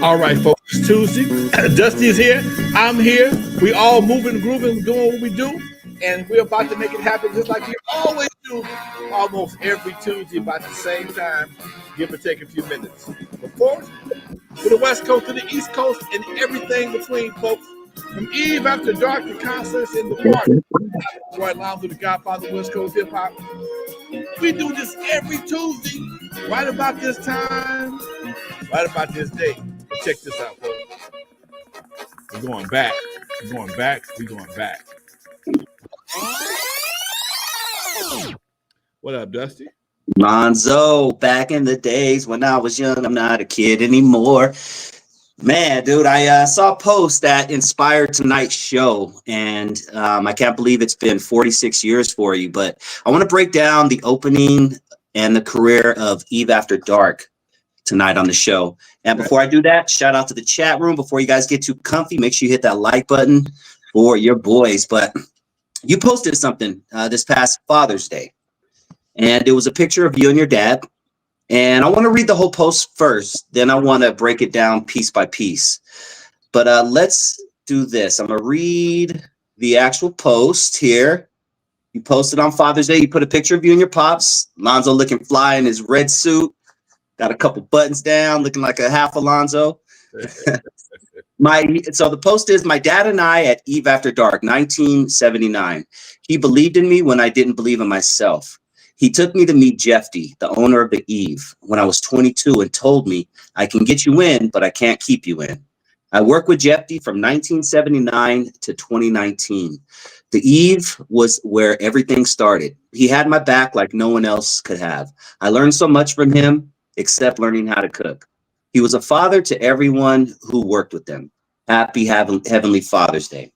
All right, folks. It's Tuesday. Dusty's here. I'm here. We all moving, grooving, doing what we do, and we're about to make it happen just like we always do, almost every Tuesday about the same time, give or take a few minutes. Before, to the West Coast, to the East Coast, and everything between, folks. From Eve after dark to concerts in the park. Right along to the Godfather West Coast Hip Hop. We do this every Tuesday, right about this time, right about this day. Check this out, folks. We're going back. We're going back. We're going back. What up, Dusty? Lonzo, back in the days when I was young, I'm not a kid anymore. Man, dude, I saw a post that inspired tonight's show, and I can't believe it's been 46 years for you, but I want to break down the opening and the career of Eve After Dark tonight on the show. And before I do that, shout out to the chat room. Before you guys get too comfy, make sure you hit that like button for your boys. But you posted something this past Father's Day, and it was a picture of you and your dad. And I want to read the whole post first, then I want to break it down piece by piece. But let's do this. I'm going to read the actual post here. You posted on Father's Day. You put a picture of you and your pops. Lonzo looking fly in his red suit. Got a couple buttons down, looking like a half Alonzo. So the post is, my dad and I at Eve After Dark, 1979. He believed in me when I didn't believe in myself. He took me to meet Jeffy, the owner of the Eve, when I was 22 and told me, I can get you in, but I can't keep you in. I worked with Jeffy from 1979 to 2019. The Eve was where everything started. He had my back like no one else could have. I learned so much from him, except learning how to cook. He was a father to everyone who worked with them. Happy Heavenly Father's Day.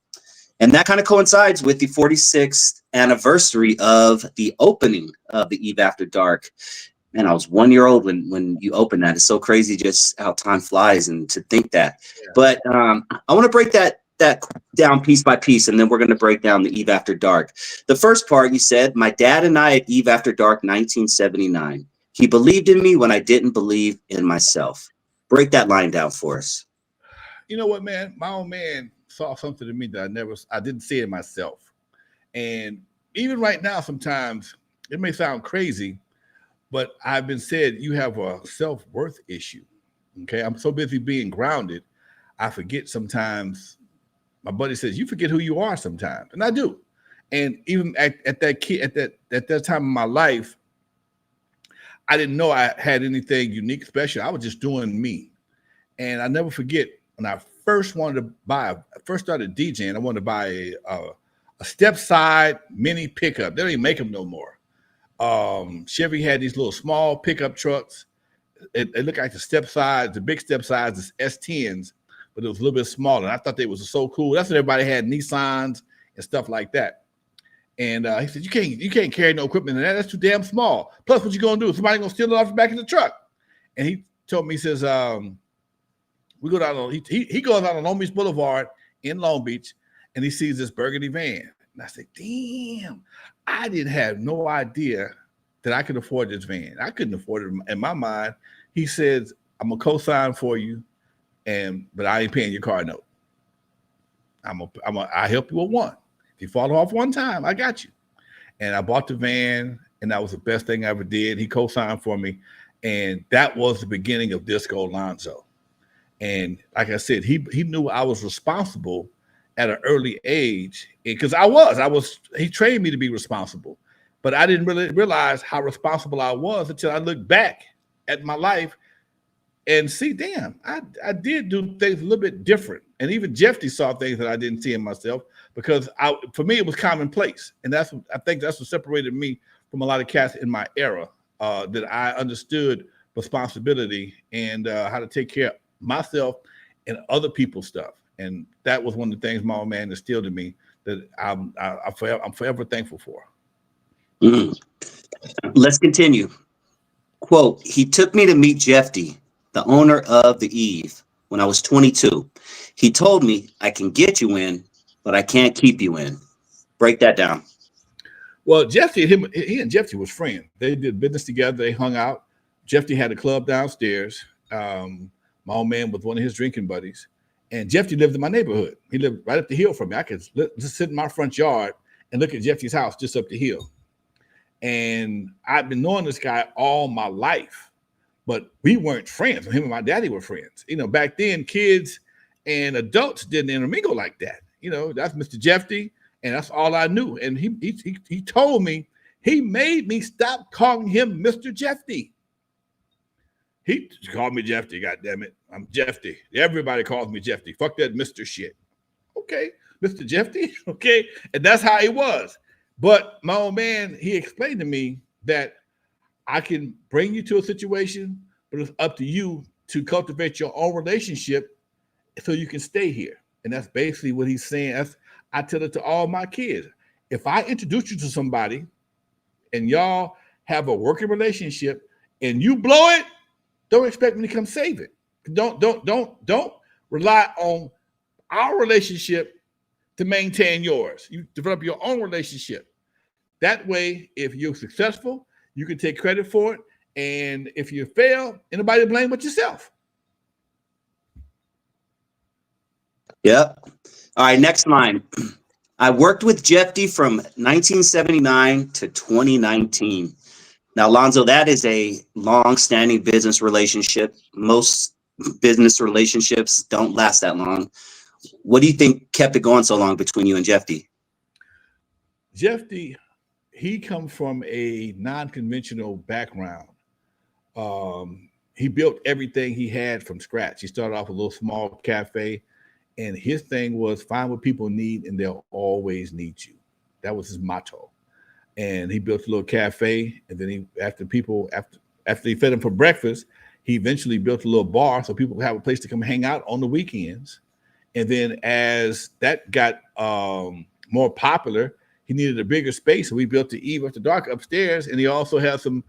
And that kind of coincides with the 46th anniversary of the opening of the Eve After Dark. Man, I was 1 year old when you opened that. It's so crazy just how time flies and to think that. Yeah. But I want to break that down piece by piece, and then we're going to break down the Eve After Dark. The first part, you said, my dad and I at Eve After Dark, 1979. He believed in me when I didn't believe in myself. Break that line down for us. You know what, man? My old man saw something in me that I didn't see it myself. And even right now, sometimes it may sound crazy, but I've been said you have a self-worth issue. Okay. I'm so busy being grounded. I forget sometimes. My buddy says, you forget who you are sometimes. And I do. And even at that time in my life, I didn't know I had anything unique, special. I was just doing me. And I never forget when I first started DJing, I wanted to buy a step side mini pickup. They don't even make them no more. Chevy had these little small pickup trucks. It looked like the big step sides, the S10s, but it was a little bit smaller. And I thought they was so cool. That's when everybody had Nissans and stuff like that. And he said, you can't carry no equipment in that. That's too damn small. Plus, what you gonna do? Somebody gonna steal it off the back of the truck. And he told me, he says, we go down on he goes out on Long Beach Boulevard in Long Beach, and he sees this burgundy van. And I said, damn, I didn't have no idea that I could afford this van. I couldn't afford it in my mind. He says, I'm gonna co-sign for you, but I ain't paying your car note. I help you with one. If you fall off one time, I got you. And I bought the van, and that was the best thing I ever did. He co-signed for me, and that was the beginning of Disco Lonzo. And like I said, he knew I was responsible at an early age, because he trained me to be responsible, but I didn't really realize how responsible I was until I looked back at my life and see, damn, I did do things a little bit different. And even Jeffy saw things that I didn't see in myself, because for me, it was commonplace. And I think that's what separated me from a lot of cats in my era, that I understood responsibility and how to take care of myself and other people's stuff. And that was one of the things my old man instilled in me that I'm forever thankful for. Let's continue. Quote, he took me to meet Jeffy, the owner of the Eve, when I was 22. He told me, I can get you in, but I can't keep you in. Break that down. Well, he and Jeffy was friends. They did business together. They hung out. Jeffy had a club downstairs. My old man was one of his drinking buddies. And Jeffy lived in my neighborhood. He lived right up the hill from me. I could just sit in my front yard and look at Jeffy's house just up the hill. And I've been knowing this guy all my life, but we weren't friends. Him and my daddy were friends. You know, back then, kids and adults didn't intermingle like that. You know, that's Mr. Jeffy, and that's all I knew. And he told me, he made me stop calling him Mr. Jeffy. He called me Jeffy, goddammit. I'm Jeffy. Everybody calls me Jeffy. Fuck that Mr. shit. Okay, Mr. Jeffy. Okay, and that's how he was. But my old man, he explained to me that I can bring you to a situation, but it's up to you to cultivate your own relationship so you can stay here. And that's basically what he's saying. I tell it to all my kids. If I introduce you to somebody and y'all have a working relationship and you blow it, don't expect me to come save it. Don't rely on our relationship to maintain yours. You develop your own relationship. That way, if you're successful, you can take credit for it. And if you fail, anybody to blame but yourself. Yep. All right, next line. I worked with Jeffy from 1979 to 2019. Now, Lonzo, that is a long-standing business relationship. Most business relationships don't last that long. What do you think kept it going so long between you and Jeffy? Jeffy, he comes from a non-conventional background. He built everything he had from scratch. He started off a little small cafe, and his thing was find what people need, and they'll always need you. That was his motto. And he built a little cafe, and then after he fed them for breakfast, he eventually built a little bar so people could have a place to come hang out on the weekends. And then as that got more popular, he needed a bigger space, so we built the Eve After Dark upstairs, and he also had some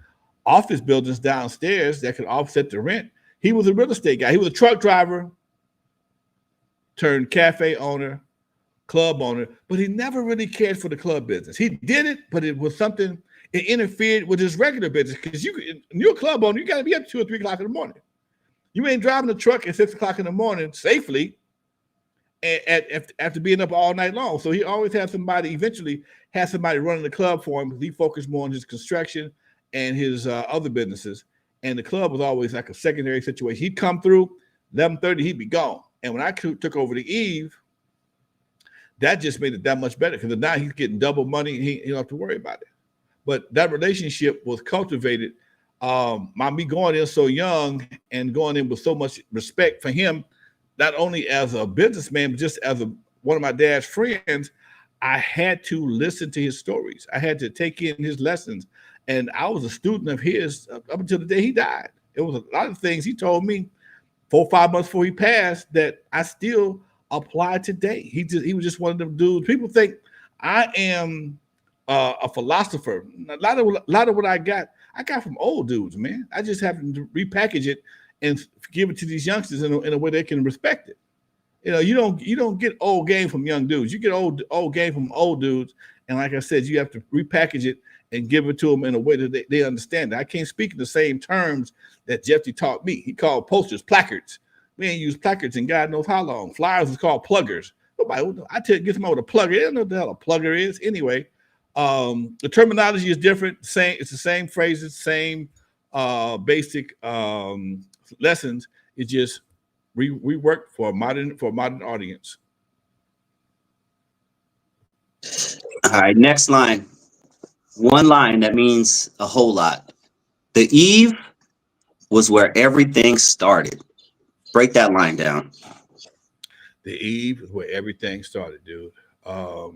office buildings downstairs that could offset the rent. He was a real estate guy. He was a truck driver turned cafe owner, club owner, but he never really cared for the club business. He did it, but it was something, it interfered with his regular business, because you're a club owner, you got to be up 2 or 3 o'clock in the morning. You ain't driving the truck at 6 o'clock in the morning safely after being up all night long. So he always eventually had somebody running the club for him, because he focused more on his construction and his other businesses. And the club was always like a secondary situation. He'd come through 11:30, he'd be gone. And when I took over the Eve, that just made it that much better, because now he's getting double money. He don't have to worry about it. But that relationship was cultivated. Me going in so young and going in with so much respect for him, not only as a businessman, but just as one of my dad's friends. I had to listen to his stories. I had to take in his lessons. And I was a student of his up until the day he died. It was a lot of things he told me 4 or 5 months before he passed that I still apply today. He was just one of them dudes. People think I am a philosopher. A lot of what I got from old dudes, man. I just have to repackage it and give it to these youngsters in a way they can respect it. You know, you don't get old game from young dudes. You get old game from old dudes. And like I said, you have to repackage it and give it to them in a way that they understand it. I can't speak in the same terms that Jeffy taught me. He called posters placards. We ain't used placards in God knows how long. Flyers is called pluggers. Nobody, get somebody with a plugger. They don't know what the hell a plugger is. Anyway, the terminology is different. It's the same phrases, same basic lessons. It just we work for a modern audience. All right, next line. One line that means a whole lot. The Eve was where everything started. Break that line down. The Eve is where everything started, dude. A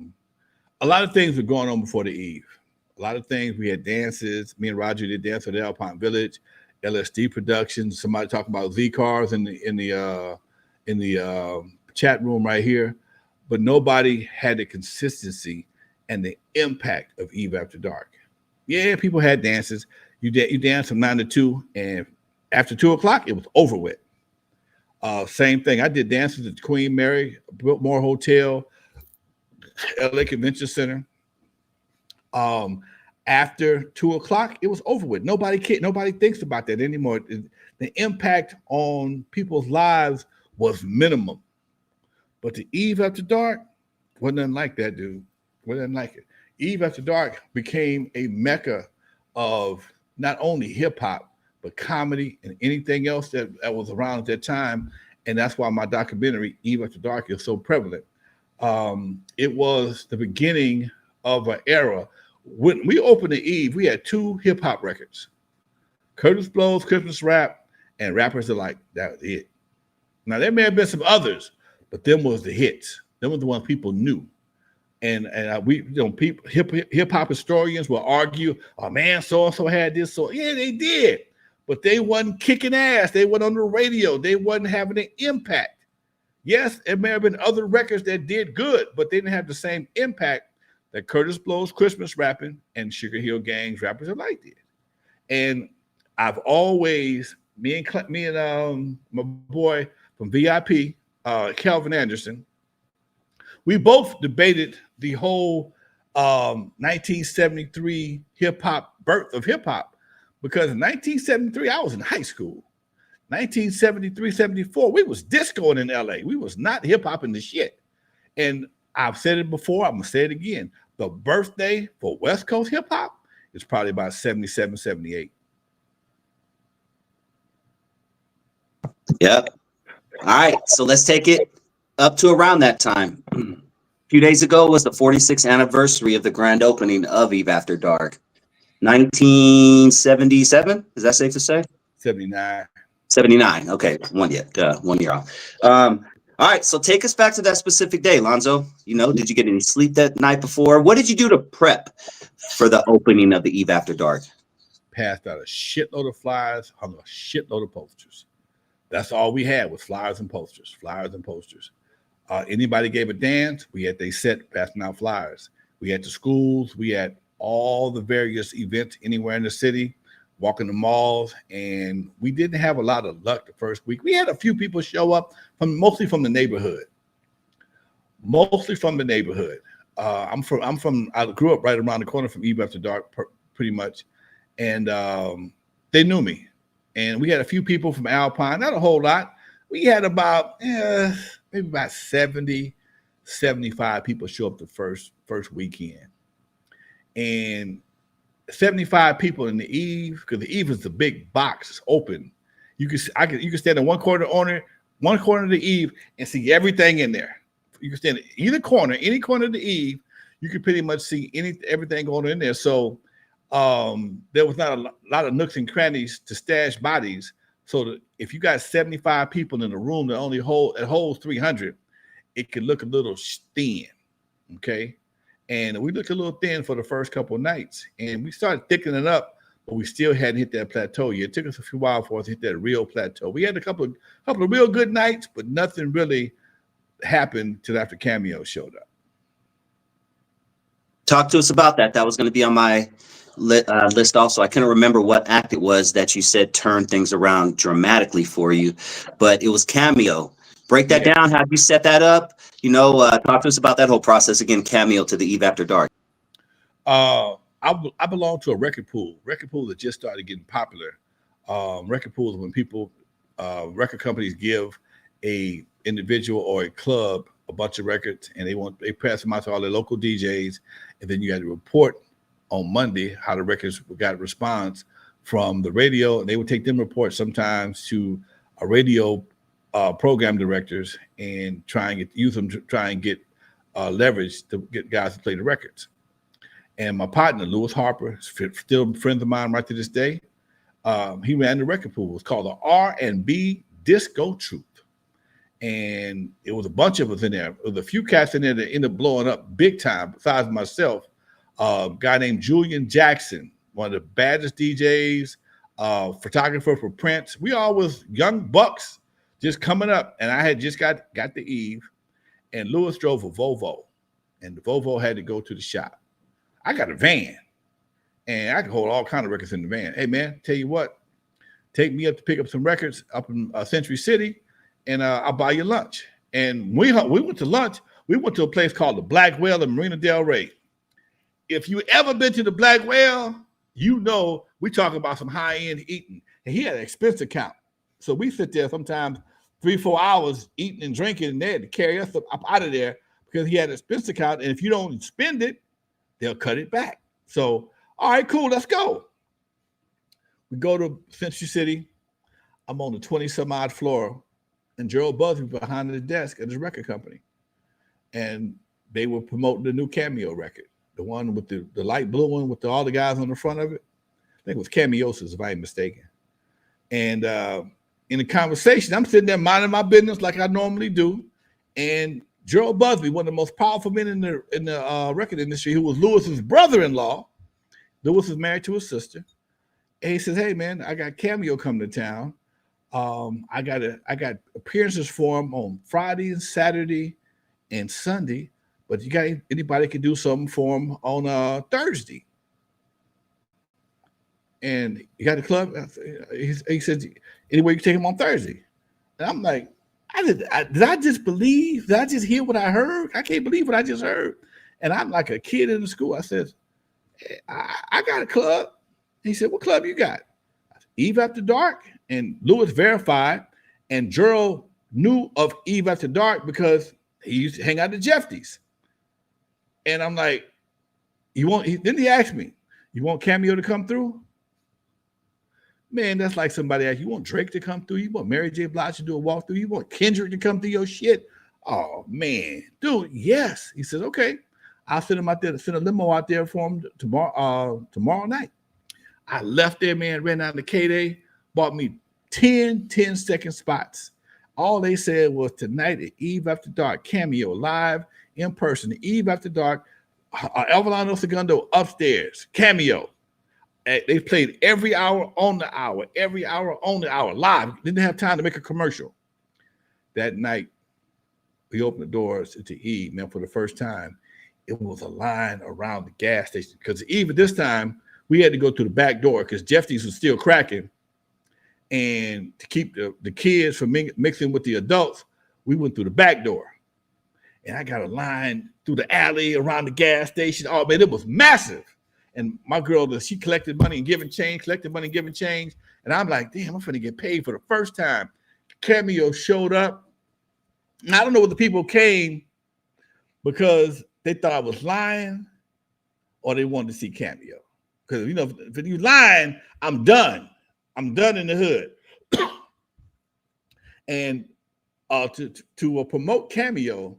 lot of things were going on before the Eve. A lot of things. We had dances. Me and Roger did dance at the Alpine Village, LSD Productions. Somebody talking about Z cars in the chat room right here, but nobody had the consistency and the impact of Eve After Dark. Yeah, people had dances. You danced from 9 to 2, and after 2 o'clock, it was over with. Same thing. I did dances at Queen Mary, Biltmore Hotel, LA Convention Center. After 2 o'clock, it was over with. Nobody thinks about that anymore. The impact on people's lives was minimum. But the Eve After Dark wasn't nothing like that, dude. Wasn't nothing like it. Eve After Dark became a mecca of not only hip hop, but comedy and anything else that was around at that time. And that's why my documentary, Eve After Dark, is so prevalent. It was the beginning of an era. When we opened the Eve, we had 2 hip hop records, Curtis Blow's Christmas Rap and Rappers Alike. That was it. Now, there may have been some others, but them was the hits. Them was the ones people knew. And we, people, hip hop historians will argue, oh man, so-and-so had this. So yeah, they did. But they wasn't kicking ass. They weren't on the radio. They wasn't having an impact. Yes, it may have been other records that did good, but they didn't have the same impact that Curtis Blow's Christmas Rapping and Sugar Hill Gang's Rappers Alike did. And I've always, me and my boy from VIP, Calvin Anderson, we both debated the whole 1973 birth of hip hop, because in 1973 I was in high school. 1973, 74, we was discoing in LA. We was not hip hop in the shit. And I've said it before, I'm gonna say it again. The birthday for West Coast hip hop is probably about 77, 78. Yep. All right, so let's take it up to around that time. A few days ago was the 46th anniversary of the grand opening of Eve After Dark. 1977, is that safe to say? 79. 79, okay, 1 year off. All right, so take us back to that specific day, Lonzo. Did you get any sleep that night before? What did you do to prep for the opening of the Eve After Dark? Passed out a shitload of flyers, hung a shitload of posters. That's all we had was flyers and posters. Anybody gave a dance, we had they set passing out flyers. We had the schools, we had all the various events anywhere in the city, walking the malls, and we didn't have a lot of luck the first week. We had a few people show up mostly from the neighborhood. I grew up right around the corner from Eve After Dark, pretty much, and they knew me. And we had a few people from Alpine, not a whole lot. We had about maybe about 70, 75 people show up the first weekend. And 75 people in the Eve, because the Eve is the big box, it's open. You can stand in one corner of the Eve and see everything in there. You can stand in any corner of the Eve, you can pretty much see everything going on in there. So there was not a lot of nooks and crannies to stash bodies. So that if you got 75 people in a room that only holds 300, it could look a little thin, okay? And we looked a little thin for the first couple of nights, and we started thickening it up, but we still hadn't hit that plateau yet. It took us a few while for us to hit that real plateau. We had a couple of real good nights, but nothing really happened till after Cameo showed up. Talk to us about that. That was going to be on my list also. I couldn't remember what act it was that you said turned things around dramatically for you, but it was Cameo. Break that down. How did you set that up? Talk to us about that whole process again. Cameo to the Eve After Dark. I belong to a record pool. Record pool that just started getting popular. Record pools when people, record companies give a individual or a club a bunch of records, and they pass them out to all their local DJs, and then you had to report on Monday how the records got a response from the radio, and they would take them reports sometimes to a radio program directors and use them to try and get leverage to get guys to play the records. And my partner, Lewis Harper, still friends of mine right to this day, he ran the record pool. It was called the R&B Disco Truth. And it was a bunch of us in there. There was a few cats in there that ended up blowing up big time, besides myself. A guy named Julian Jackson, one of the baddest DJs, photographer for Prince. We all was young bucks just coming up, and I had just got the Eve, and Lewis drove a Volvo, and the Volvo had to go to the shop. I got a van, and I could hold all kinds of records in the van. Hey man, tell you what, take me up to pick up some records up in Century City, and I'll buy you lunch. And we went to lunch. We went to a place called the Black Whale in Marina Del Rey, if you ever been to the Black Whale, you know we talking about some high-end eating. And he had an expense account. So we sit there sometimes 3-4 hours eating and drinking, and they had to carry us up out of there because he had an expense account. And if you don't spend it, they'll cut it back. So, all right, cool, let's go. We go to Century City. I'm on the 20-some odd floor, and Gerald Busby behind the desk at his record company. And they were promoting the new Cameo record, the one with the light blue one with all the guys on the front of it. I think it was Cameosis, if I ain't mistaken. And in the conversation, I'm sitting there minding my business like I normally do. And Gerald Busby, one of the most powerful men in the record industry, who was Lewis's brother-in-law. Lewis is married to his sister. And he says, "Hey man, I got Cameo coming to town. I got appearances for him on Friday and Saturday and Sunday, but you got anybody can do something for him on Thursday." And you got the club. He said, "Anyway, you can take him on Thursday." And I'm like, did I just believe? Did I just hear what I heard? I can't believe what I just heard. And I'm like a kid in the school. I said, hey, I got a club. He said, "What club you got?" Eve After Dark. And Lewis verified, and Gerald knew of Eve After Dark because he used to hang out at Jeffy's. And I'm like, then he asked me, "You want Cameo to come through?" Man, that's like somebody asked, "You want Drake to come through? You want Mary J. Blige to do a walkthrough? You want Kendrick to come through your shit?" Oh man, dude, yes. He says, "Okay, I'll send him out there, send a limo out there for him tomorrow night." I left there, man, ran out to K-Day, bought me 10 10-second spots. All they said was tonight at Eve After Dark, Cameo live in person. Eve After Dark, Alvarado Segundo upstairs, Cameo. They played every hour on the hour, live. Didn't have time to make a commercial. That night, we opened the doors to Eve, man, for the first time. It was a line around the gas station because Eve at this time, we had to go through the back door because Jeffy's was still cracking. And to keep the kids from mixing with the adults, we went through the back door. And I got a line through the alley around the gas station. Oh, man, it was massive. And my girl, she collected money and giving change. And I'm like, damn, I'm finna get paid for the first time. Cameo showed up. And I don't know what the people came because they thought I was lying or they wanted to see Cameo. Because, you know, if you lying, I'm done. I'm done in the hood. And to promote Cameo,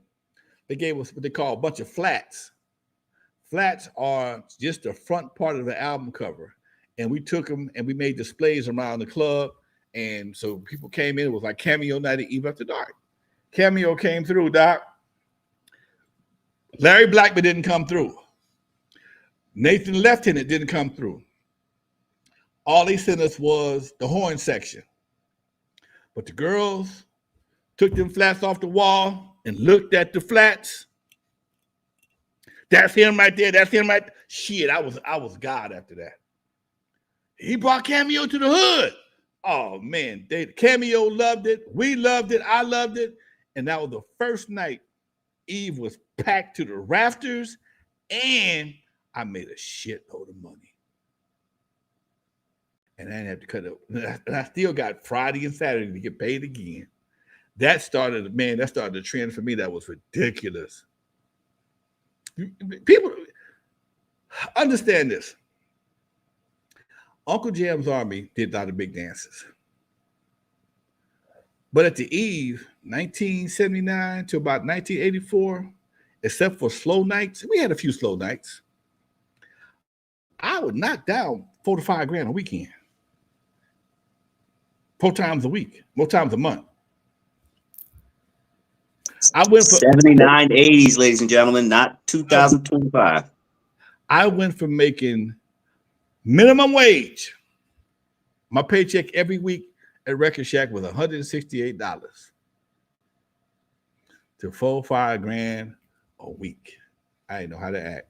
they gave us what they call a bunch of flats. Flats are just the front part of the album cover. And we took them and we made displays around the club. And so people came in. It was like Cameo night at Eve After Dark. Cameo came through, Doc. Larry Blackman didn't come through. Nathan Lieutenant didn't come through. All they sent us was the horn section. But the girls took them flats off the wall and looked at the flats. That's him right there. That's him right there. Shit, I was God after that. He brought Cameo to the hood. Oh, man. Cameo loved it. We loved it. I loved it. And that was the first night Eve was packed to the rafters, and I made a shitload of money. And I didn't have to cut it. And I still got Friday and Saturday to get paid again. That started a trend for me that was ridiculous. People understand this. Uncle Jam's Army did a lot of big dances. But at the Eve, 1979 to about 1984, except for slow nights, we had a few slow nights, I would knock down $4 to $5 grand a weekend. 4 times a week, more times a month. I went for 79, 80s, ladies and gentlemen, not 2025. I went from making minimum wage, my paycheck every week at Record Shack was $168 to $4 to $5 grand a week. I didn't know how to act.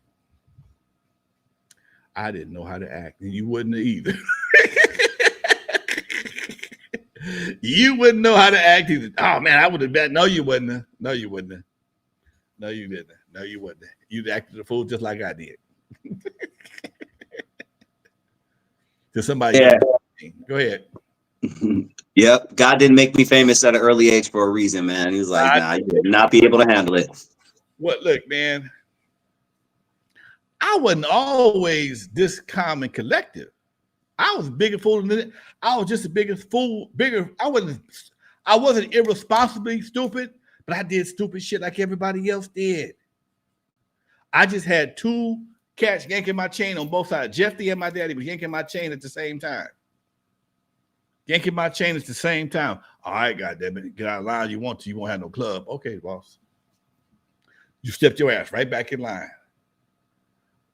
I didn't know how to act, and you wouldn't either. You wouldn't know how to act either. Oh man, I would have bet. No, you wouldn't. No, you wouldn't. No, you didn't. No, you wouldn't. You'd acted a fool just like I did. To somebody Yeah. else. Go ahead. Yep. God didn't make me famous at an early age for a reason, man. He was like, nah, you would not be able to handle it. What? Look, man. I wasn't always this calm and collective. I was a bigger fool than it. I was just the biggest fool. Bigger. I wasn't irresponsibly stupid, but I did stupid shit like everybody else did. I just had two cats yanking my chain on both sides. Jeffy and my daddy was yanking my chain at the same time. Yanking my chain at the same time. All right, goddamn it. Get out of line. You want to. You won't have no club. Okay, boss. You stepped your ass right back in line.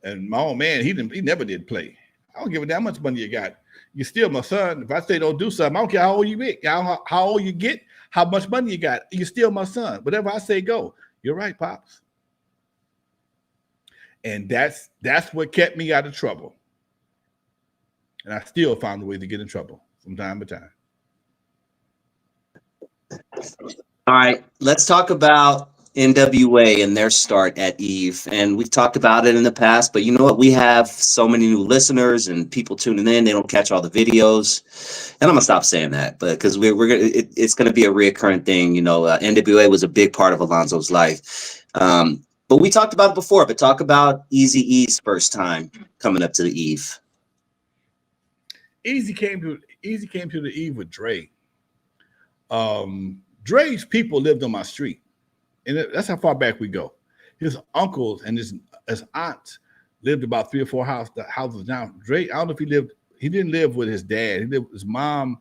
And my old man, he never did play. I don't give a damn how much money you got. You're still my son. If I say don't do something, I don't care how old you get, how old you get, how much money you got. You're still my son. Whatever I say, go. You're right, Pops. And that's what kept me out of trouble. And I still found a way to get in trouble from time to time. All right, let's talk about N.W.A. and their start at Eve. And we've talked about it in the past, but you know what? We have so many new listeners and people tuning in. They don't catch all the videos. And I'm gonna stop saying that, but because it's gonna be a reoccurring thing. You know, N.W.A. was a big part of Alonzo's life. But we talked about it before. But talk about Eazy-E's first time coming up to the Eve. Eazy came to the Eve with Dre. Dre's people lived on my street, and that's how far back we go. His uncles and his aunts lived about 3 or 4 houses down. Dre, I don't know if he didn't live with his dad. His mom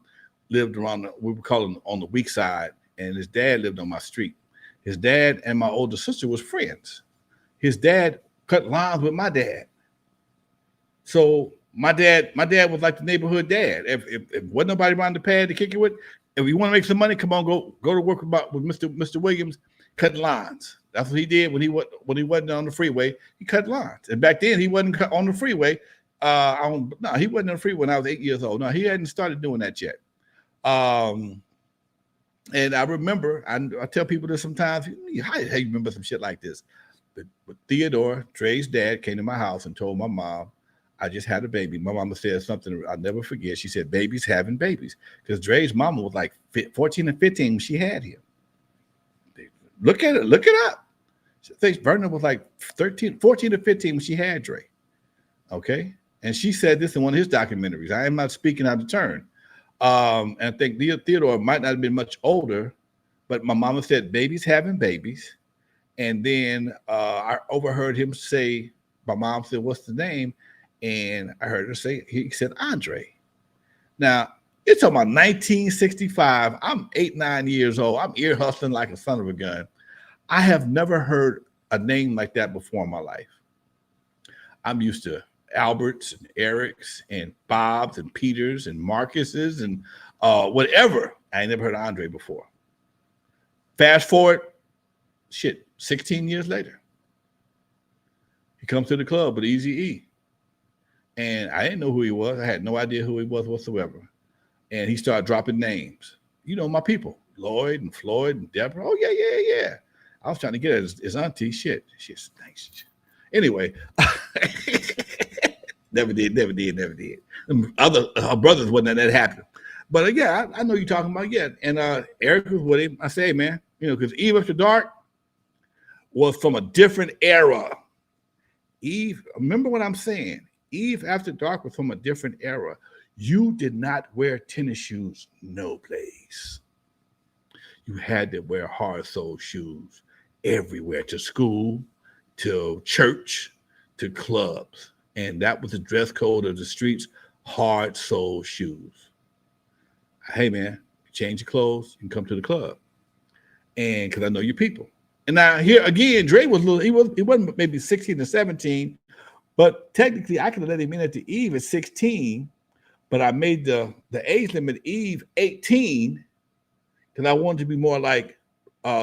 lived around we would call him on the weak side, and his dad lived on my street. His dad and my older sister was friends. His dad cut lines with my dad. So my dad was like the neighborhood dad. If wasn't nobody around the pad to kick it with, if you want to make some money, come on, go to work with Mr. Williams, cutting lines. That's what he did when he wasn't on the freeway. He cut lines. And back then he wasn't on the freeway. He wasn't on the freeway when I was 8 years old. No, he hadn't started doing that yet. And I remember, I tell people this sometimes, how you remember some shit like this? But Theodore, Dre's dad, came to my house and told my mom, I just had a baby. My mama said something I'll never forget. She said, babies having babies. Because Dre's mama was like 14 and 15 when she had him. Look at it. Look it up. I think Verna was like 14 to 15 when she had Dre. Okay? And she said this in one of his documentaries. I am not speaking out of turn. And I think Theodore might not have been much older, but my mama said babies having babies. And then I overheard him say, my mom said, what's the name? And I heard her say, he said, Andre. Now, it's talking about 1965. I'm 8, 9 years old. I'm ear hustling like a son of a gun. I have never heard a name like that before in my life. I'm used to Alberts and Erics and Bobs and Peters and Marcuses and whatever. I ain't never heard of Andre before. Fast forward, 16 years later. He comes to the club with Eazy-E. And I didn't know who he was. I had no idea who he was whatsoever. And he started dropping names. You know, my people, Lloyd and Floyd and Deborah. Oh, yeah. I was trying to get at his auntie. Shit. She's nice. Anyway, never did. Our brothers wasn't that happen. But yeah, I know you're talking about, yeah. And Eric was with him. I say, man, because Eve After Dark was from a different era. Eve, remember what I'm saying? Eve After Dark was from a different era. You did not wear tennis shoes no place. You had to wear hard sole shoes everywhere, to school, to church, to clubs. And that was the dress code of the streets, hard sole shoes. Hey, man, change your clothes and come to the club. And because I know your people. And now here again, Dre was he wasn't maybe 16 or 17, but technically I could have let him in at the Eve at 16, but I made the age limit Eve 18 because I wanted to be more like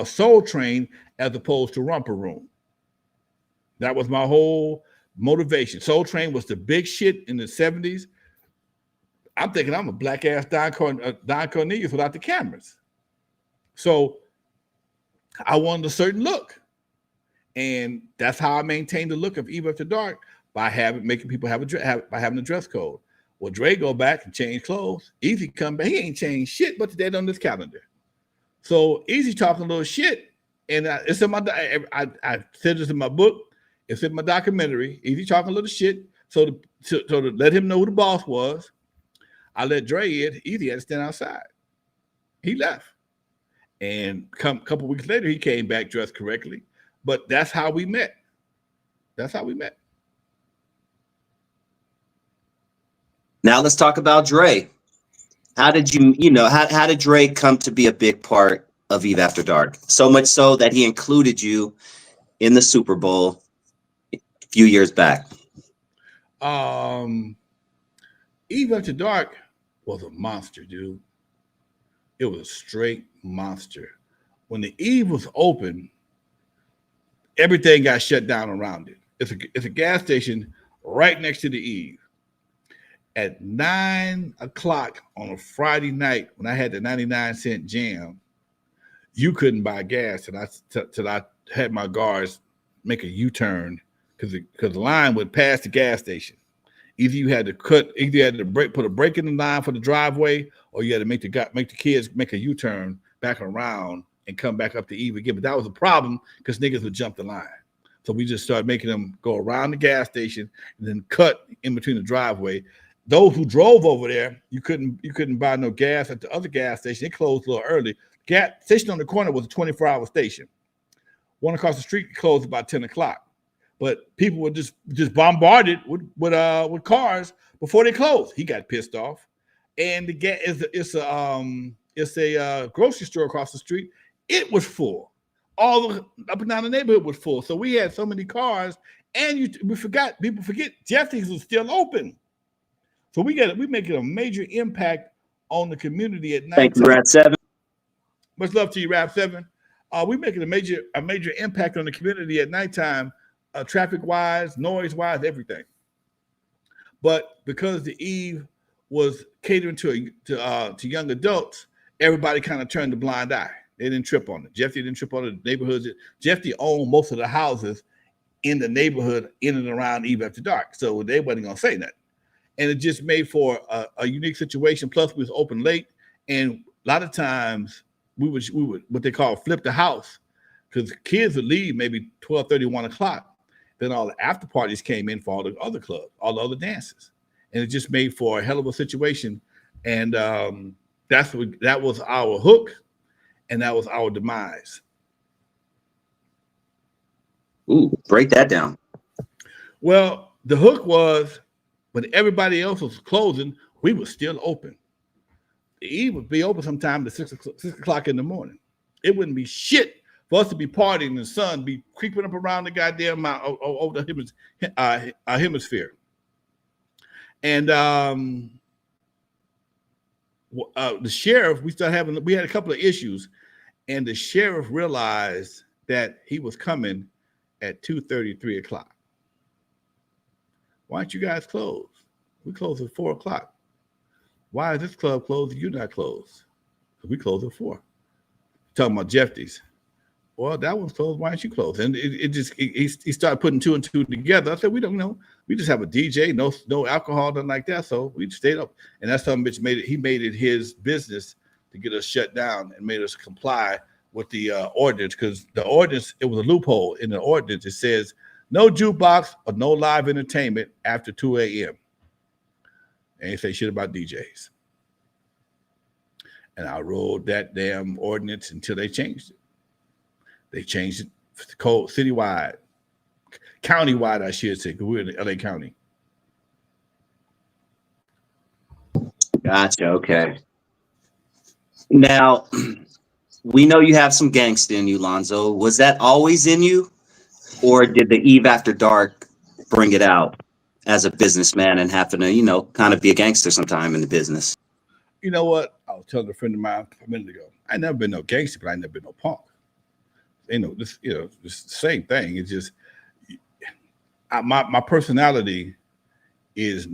Soul Train as opposed to Romper Room. That was my whole motivation. Soul Train was the big shit in the 70s. I'm thinking I'm a black ass Don Cornelius without the cameras. So I wanted a certain look. And that's how I maintained the look of Eve After Dark. by making people by having a dress code. Well, Dre go back and change clothes. Eazy come back. He ain't changed shit but the date on this calendar. So Eazy talking a little shit, and it's in my. I said this in my book. It's in my documentary. Eazy talking a little shit. So to let him know who the boss was, I let Dre in. Eazy had to stand outside. He left, and a couple weeks later, he came back dressed correctly. But that's how we met. That's how we met. Now let's talk about Dre. How did how did Dre come to be a big part of Eve After Dark? So much so that he included you in the Super Bowl a few years back. Eve After Dark was a monster, dude. It was a straight monster. When the Eve was open, everything got shut down around it. It's a gas station right next to the Eve. At 9 o'clock on a Friday night, when I had the 99-cent jam, you couldn't buy gas till I had my guards make a U-turn because the line would pass the gas station. Either you had to put a break in the line for the driveway, or you had to make the kids make a U-turn back around and come back up to Eve again. But that was a problem because niggas would jump the line. So we just started making them go around the gas station and then cut in between the driveway. Those who drove over there, you couldn't buy no gas at the other gas station. It closed a little early. Gas station on the corner was a 24-hour station. One across the street closed about 10 o'clock. But people were just bombarded with cars before they closed. He got pissed off, and the gas it's a grocery store across the street. It was full. All up and down the neighborhood was full. So we had so many cars, and people forget Jeffy's was still open. So we making a major impact on the community at night. Thank you, Rap 7. Much love to you, Rap 7. We making a major impact on the community at nighttime, traffic wise, noise wise, everything. But because the Eve was catering to young adults, everybody kind of turned a blind eye. They didn't trip on it. Jeffy didn't trip on it. Neighborhoods. Jeffy owned most of the houses in the neighborhood in and around Eve After Dark, so they wasn't gonna say nothing. And it just made for a unique situation. Plus, we was open late, and a lot of times we would what they call flip the house, because kids would leave maybe 12:30, 1 o'clock. Then all the after parties came in for all the other clubs, all the other dances, and it just made for a hell of a situation. And that was our hook, and that was our demise. Ooh, break that down. Well, the hook was when everybody else was closing, we were still open. The Eve would be open sometime to 6 o'clock in the morning. It wouldn't be shit for us to be partying in the sun, be creeping up around the goddamn over the hemisphere. And the sheriff, we had a couple of issues, and the sheriff realized that he was coming at 2:30, 3 o'clock. Why aren't you guys closed? We close at 4 o'clock. Why is this club closed and you're not closed? We close at 4. Talking about Jeffy's. Well, that one's closed. Why aren't you closed? And he started putting 2 and 2 together. I said, we don't know. We just have a DJ, no alcohol, nothing like that. So we stayed up. And that son bitch made it his business to get us shut down and made us comply with the ordinance, because the ordinance, it was a loophole in the ordinance. It says no jukebox or no live entertainment after 2 a.m. And they say shit about DJs. And I rode that damn ordinance until they changed it. They changed it citywide, countywide, I should say, because we're in LA County. Gotcha. Okay. Now, we know you have some gangsta in you, Lonzo. Was that always in you, or did the Eve After Dark bring it out as a businessman and having to, kind of be a gangster sometime in the business? You know what? I was telling a friend of mine a minute ago. I never been no gangster, but I never been no punk. It's the same thing. It's just my personality is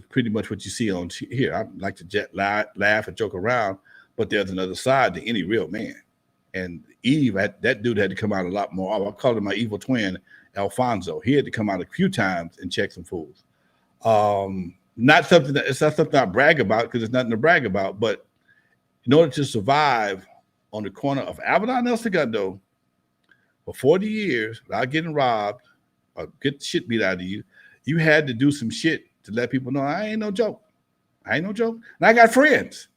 pretty much what you see on here. I like to laugh and joke around, but there's another side to any real man. And Eve, that dude had to come out a lot more. I called him my evil twin, Alfonso. He had to come out a few times and check some fools. It's not something I brag about because it's nothing to brag about. But in order to survive on the corner of Avenal and El Segundo for 40 years without getting robbed or get the shit beat out of you, you had to do some shit to let people know I ain't no joke. I ain't no joke. And I got friends.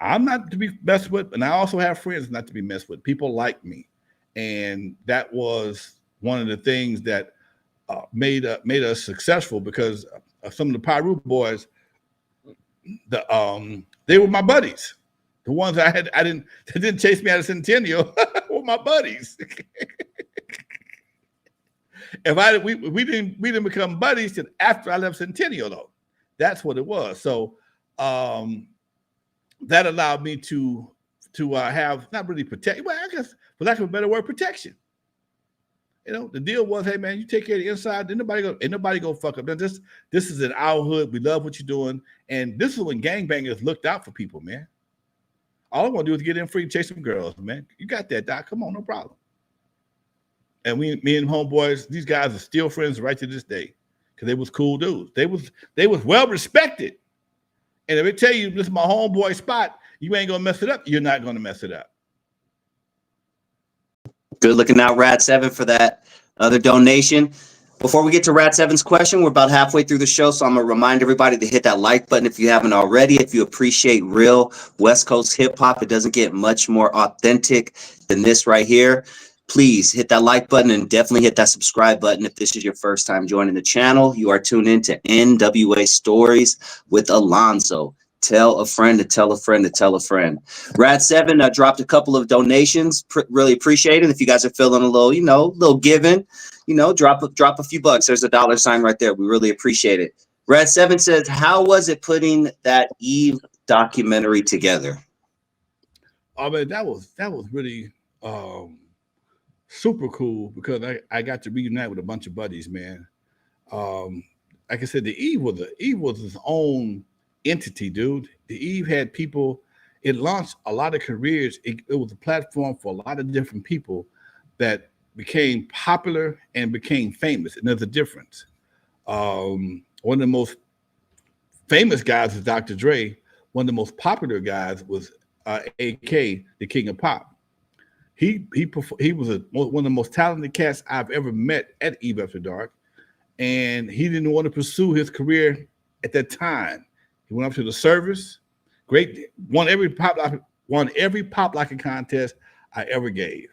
I'm not to be messed with, and I also have friends not to be messed with. People like me, and that was one of the things that made us successful because some of the Pyru boys, they were my buddies. The ones they didn't chase me out of Centennial were my buddies. We didn't become buddies till after I left Centennial though. That's what it was. So that allowed me to have not really protect. Well, I guess for lack of a better word, protection. You know, the deal was, hey man, you take care of the inside. Ain't nobody go fuck up. This is in our hood. We love what you're doing, and this is when gangbangers looked out for people, man. All I want to do is get in free and chase some girls, man. You got that, Doc? Come on, no problem. And me and homeboys, these guys are still friends right to this day because they was cool dudes. They was well respected. And if I tell you this is my homeboy spot, you ain't gonna mess it up. You're not gonna mess it up. Good looking out, Rad 7, for that other donation. Before we get to Rad 7's question, we're about halfway through the show, so I'm gonna remind everybody to hit that like button if you haven't already. If you appreciate real West Coast hip hop, it doesn't get much more authentic than this right here. Please hit that like button and definitely hit that subscribe button if this is your first time joining the channel. You are tuned in to N.W.A. Stories with Alonzo. Tell a friend to tell a friend to tell a friend. Rad 7 dropped a couple of donations. Really appreciate it. If you guys are feeling a little, little giving, drop a few bucks. There's a dollar sign right there. We really appreciate it. Rad 7 says, how was it putting that Eve documentary together? Oh man, that was really super cool because I got to reunite with a bunch of buddies, man. Like I said, the Eve was its own entity, dude. The Eve had people. It launched a lot of careers. It was a platform for a lot of different people that became popular and became famous. And there's a difference. One of the most famous guys was Dr. Dre. One of the most popular guys was AK, the King of Pop. He was one of the most talented cats I've ever met at Eve After Dark, and he didn't want to pursue his career at that time. He went up to the service, won every pop locking contest I ever gave.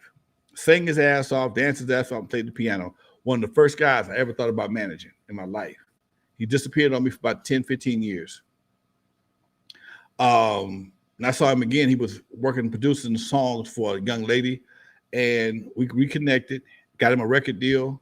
Sang his ass off, danced his ass off, and played the piano. One of the first guys I ever thought about managing in my life. He disappeared on me for about 10, 15 years. And I saw him again. He was working, producing songs for a young lady, and we reconnected, got him a record deal,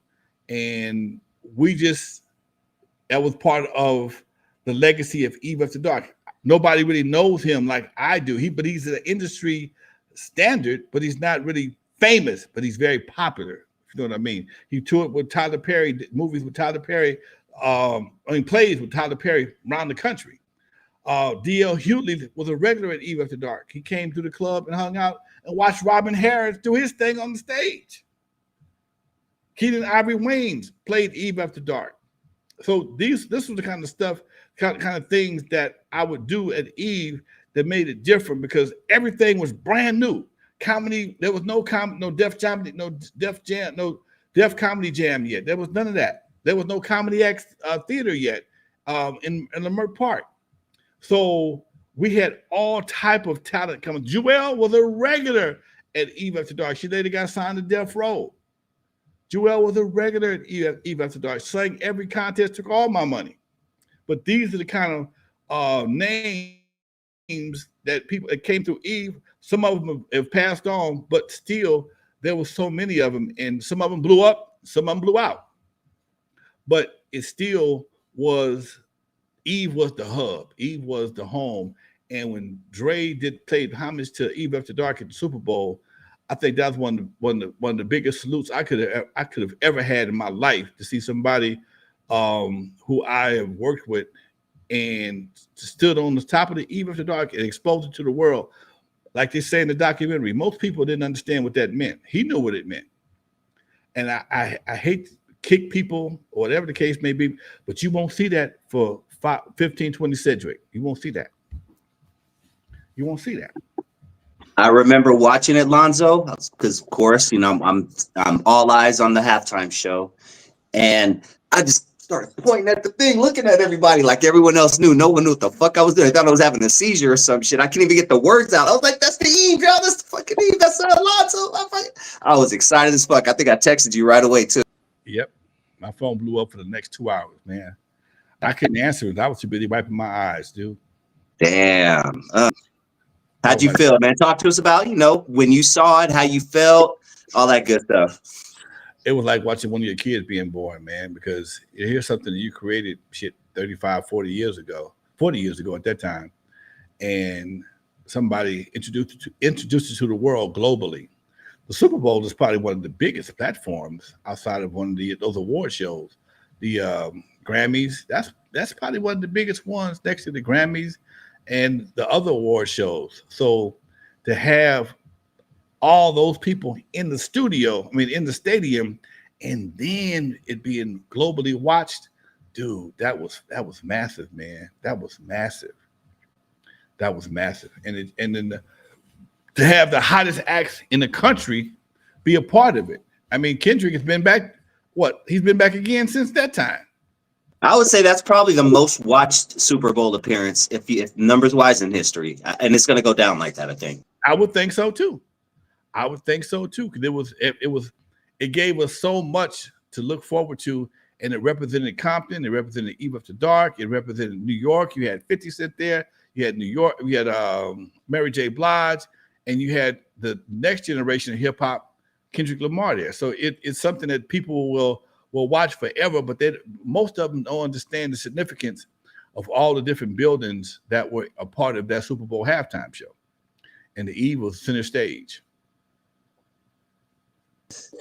and that was part of the legacy of Eve After Dark. Nobody really knows him like I do. But he's an industry standard, but he's not really famous, but he's very popular. If you know what I mean. He toured with Tyler Perry, did movies with Tyler Perry, plays with Tyler Perry around the country. D.L. Hughley was a regular at Eve After Dark. He came to the club and hung out and watched Robin Harris do his thing on the stage. Keaton Ivory Waynes played Eve After Dark. So this was the kind of stuff, kind of things that I would do at Eve that made it different because everything was brand new. Comedy, there was no Def Comedy Jam yet. There was none of that. There was no Comedy X theater yet in Leimert Park. So we had all type of talent coming. Jewel was a regular at Eve After Dark. She later got signed to Death Row. Jewel was a regular at Eve After Dark. Sang every contest, took all my money. But these are the kind of names that people that came through Eve. Some of them have passed on, but still there were so many of them, and some of them blew up, some of them blew out. But it still was. Eve was the hub. Eve was the home. And when Dre played homage to Eve After Dark at the Super Bowl, I think that's one of the biggest salutes I could have ever had in my life, to see somebody who I have worked with and stood on the top of the Eve After Dark and exposed it to the world. like they say in the documentary, most people didn't understand what that meant. He knew what it meant. And I hate to kick people or whatever the case may be, but you won't see that for 15, 20 Cedric. You won't see that. You won't see that. I remember watching it, Lonzo, because of course, I'm all eyes on the halftime show, and I just started pointing at the thing, looking at everybody like everyone else knew. No one knew what the fuck I was doing. I thought I was having a seizure or some shit. I couldn't even get the words out. I was like, "That's the Eve, y'all. That's the fucking Eve. That's Lonzo." I was excited as fuck. I think I texted you right away too. Yep. My phone blew up for the next 2 hours, man. I couldn't answer it. I was too busy wiping my eyes, dude. Damn. I How'd was you like, feel, man? Talk to us about, when you saw it, how you felt, all that good stuff. it was like watching one of your kids being born, man, because here's something that you created shit 35, 40 years ago at that time. And somebody introduced it to the world globally. The Super Bowl is probably one of the biggest platforms outside of one of those award shows. The Grammys, that's probably one of the biggest ones next to the Grammys and the other award shows. So to have all those people in the studio, I mean in the stadium, and then it being globally watched, dude, that was massive, man. That was massive. That was massive. And then to have the hottest acts in the country be a part of it. I mean, Kendrick has been back. What? He's been back again since that time. I would say that's probably the most watched Super Bowl appearance, if numbers wise in history, and it's going to go down like that, I think. I would think so too. I would think so too, because it gave us so much to look forward to, and it represented Compton, it represented Eve After Dark, it represented New York. You had 50 Cent there, you had New York, you had Mary J. Blige, and you had the next generation of hip hop, Kendrick Lamar there. So it's something that people will watch forever, but most of them don't understand the significance of all the different buildings that were a part of that Super Bowl halftime show. And the Eve was center stage.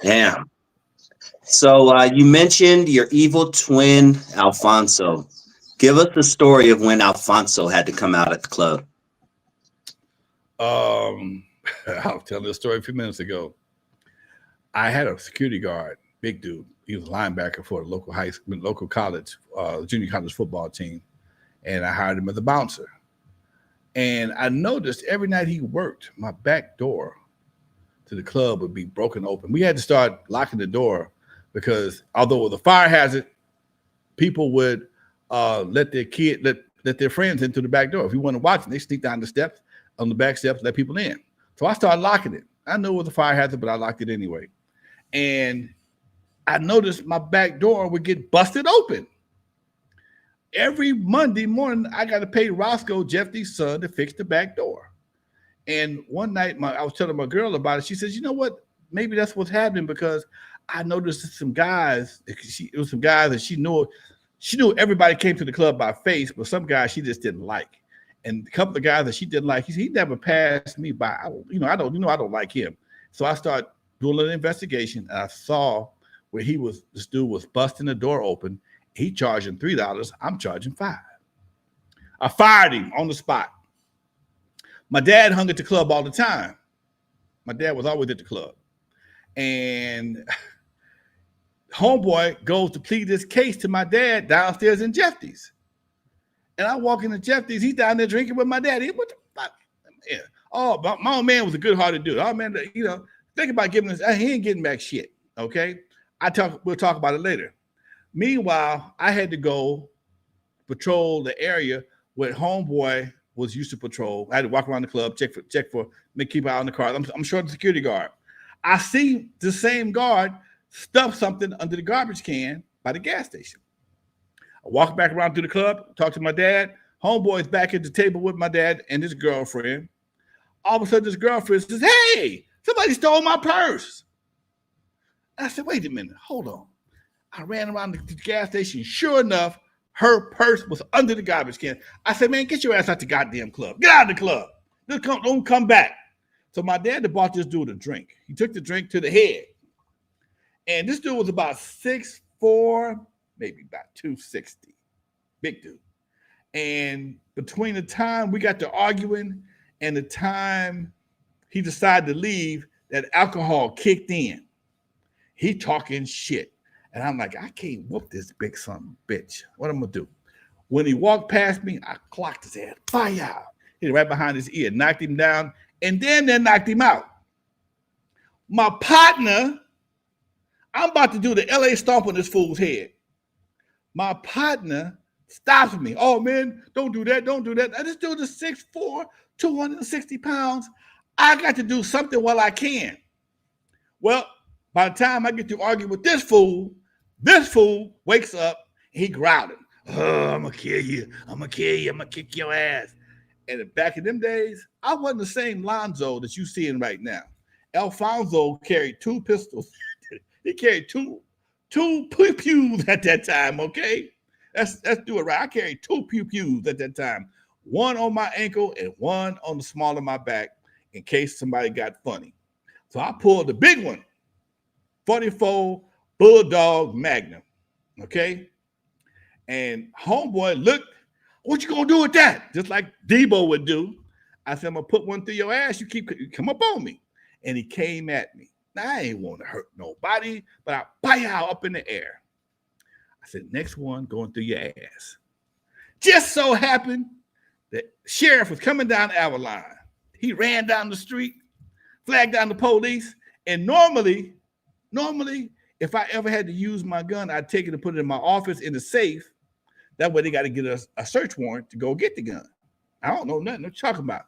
Damn. So you mentioned your evil twin, Alfonso. Give us the story of when Alfonso had to come out at the club. I was telling this story a few minutes ago. I had a security guard, big dude. He was a linebacker for a local college, junior college football team, and I hired him as a bouncer. And I noticed every night he worked, my back door to the club would be broken open. We had to start locking the door because although it was a fire hazard, people would let their friends into the back door. If you want to watch them, they sneak down the steps, on the back steps, let people in. So I started locking it. I knew it was a fire hazard, but I locked it anyway. And I noticed my back door would get busted open. Every Monday morning, I got to pay Roscoe, Jeffy's son, to fix the back door. And one night, I was telling my girl about it. She says, "You know what? Maybe that's what's happening because I noticed some guys. It was some guys that she knew. She knew everybody came to the club by face, but some guys she just didn't like. And a couple of guys that she didn't like, he never passed me by. I don't like him. So I started doing an investigation, and I saw where this dude was busting the door open. He charging $3. I'm charging $5. I fired him on the spot. My dad hung at the club all the time. My dad was always at the club. And homeboy goes to plead this case to my dad downstairs in Jeffy's. And I walk into Jeffy's. He's down there drinking with my dad. What the fuck? Yeah. Oh, my old man was a good-hearted dude. Oh, man, think about giving us. He ain't getting back shit, okay? We'll talk about it later. Meanwhile, I had to go patrol the area where homeboy was used to patrol. I had to walk around the club, check for keep an eye on the car. I'm sure the security guard. I see the same guard stuff something under the garbage can by the gas station. I walk back around to the club, talk to my dad. Homeboy's back at the table with my dad and his girlfriend. All of a sudden, this girlfriend says, "Hey, somebody stole my purse." I said, "Wait a minute, hold on." I ran around the gas station. Sure enough, her purse was under the garbage can. I said, "Man, get your ass out the goddamn club. Get out of the club. Don't come back." So my dad had bought this dude a drink. He took the drink to the head. And this dude was about 6'4", maybe about 260. Big dude. And between the time we got to arguing and the time he decided to leave, that alcohol kicked in. He talking shit. And I'm like, I can't whoop this big son of a bitch. What I'm gonna do? When he walked past me, I clocked his head. Fire! Hit right behind his ear, knocked him down, and then knocked him out. My partner, I'm about to do the LA stomp on this fool's head. My partner stops me. Oh man, don't do that, don't do that. I just do the 6'4", 260 pounds. I got to do something while I can. Well, by the time I get to argue with this fool wakes up, he growling. Oh, I'm gonna kill you. I'm gonna kill you. I'm gonna kick your ass. And back in them days, I wasn't the same Lonzo that you seeing right now. Alfonso carried 2 pistols. He carried two pew-pews at that time, okay? Let's do it right. I carried 2 pew-pews at that time. One on my ankle and one on the small of my back in case somebody got funny. So I pulled the big one, 44 Bulldog Magnum, okay? And homeboy looked, what you gonna do with that? Just like Debo would do. I said, I'm gonna put one through your ass. You come up on me. And he came at me. Now, I ain't want to hurt nobody, but I pow up in the air. I said, next one going through your ass. Just so happened that sheriff was coming down Avalon. He ran down the street, flagged down the police, and normally, if I ever had to use my gun, I'd take it and put it in my office in the safe. That way they got to get a search warrant to go get the gun. I don't know nothing to talk about.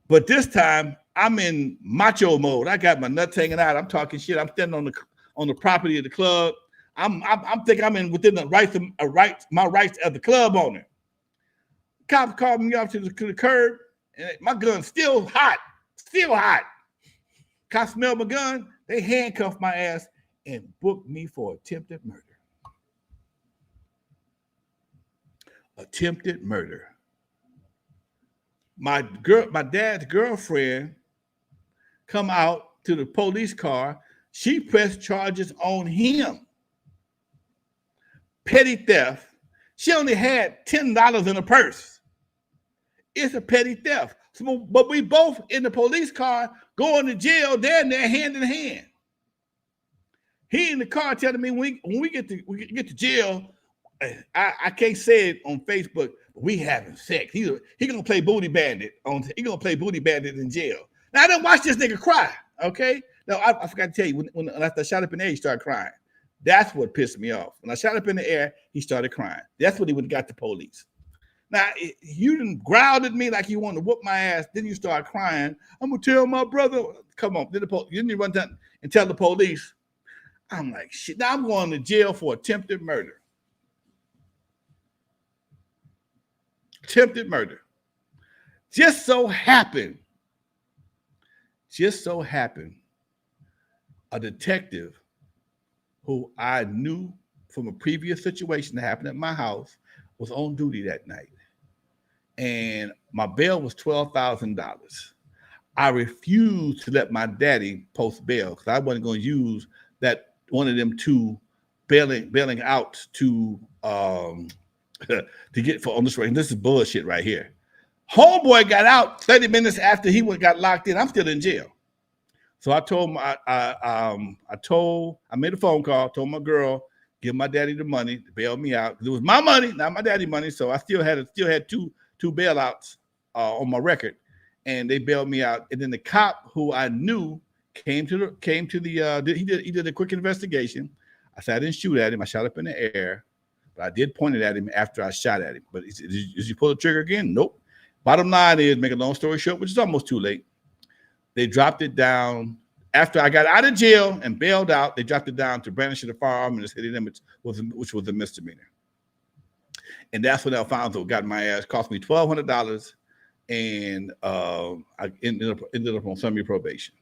But this time, I'm in macho mode. I got my nuts hanging out. I'm talking shit. I'm standing on the property of the club. I'm thinking I'm in within the my rights as the club owner. Cops called me off to the curb, and my gun's still hot. Cops smelled my gun. They handcuffed my ass and booked me for attempted murder. Attempted murder. My dad's girlfriend come out to the police car. She pressed charges on him. Petty theft. She only had $10 in her purse. It's a petty theft. So, but we both in the police car going to jail. They're in there hand in hand. He in the car telling me when we get to jail, I can't say it on Facebook, but we having sex. He gonna play booty bandit in jail. Now I didn't watch this nigga cry. Okay. No, I forgot to tell you when I shot up in the air, he started crying. That's what pissed me off. When I shot up in the air, he started crying. That's what he would have got the police. Now you didn't growl at me like you wanted to whoop my ass. Then you start crying. I'm gonna tell my brother. Come on, didn't you run down and tell the police? I'm like, shit. Now I'm going to jail for attempted murder. Attempted murder. Just so happened, a detective who I knew from a previous situation that happened at my house was on duty that night. And my bail was $12,000. I refused to let my daddy post bail because I wasn't going to use that one of them two bailing out to to get for on this rate. This is bullshit right here. Homeboy got out 30 minutes after he got locked in. I'm still in jail. So I told him, I made a phone call, told my girl, give my daddy the money to bail me out. It was my money, not my daddy's money. So I still had two bailouts on my record, and they bailed me out. And then the cop who I knew came to the he did a quick investigation. I said I didn't shoot at him. I shot up in the air, but I did point it at him after I shot at him. But did you pull the trigger again? Nope. Bottom line is, make a long story short, which is almost too late. They dropped it down after I got out of jail and bailed out. They dropped it down to brandishing a firearm and hitting them, which was a misdemeanor. And that's when Alfonso got my ass. Cost me $1,200, and I ended up on semi probation.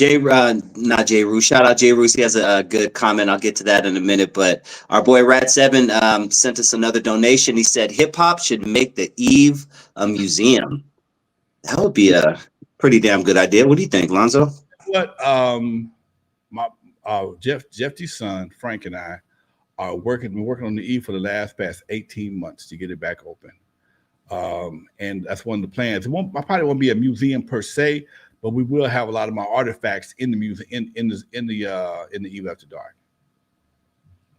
Not J. Roos. Shout out J. Roos. He has a good comment. I'll get to that in a minute. But our boy Rat7 sent us another donation. He said hip hop should make the Eve a museum. That would be a pretty damn good idea. What do you think, Lonzo? What my Jeffy's son Frank and I are working on the Eve for the past 18 months to get it back open. And that's one of the plans. I probably won't be a museum per se, but we will have a lot of my artifacts in the museum in the Eve After Dark.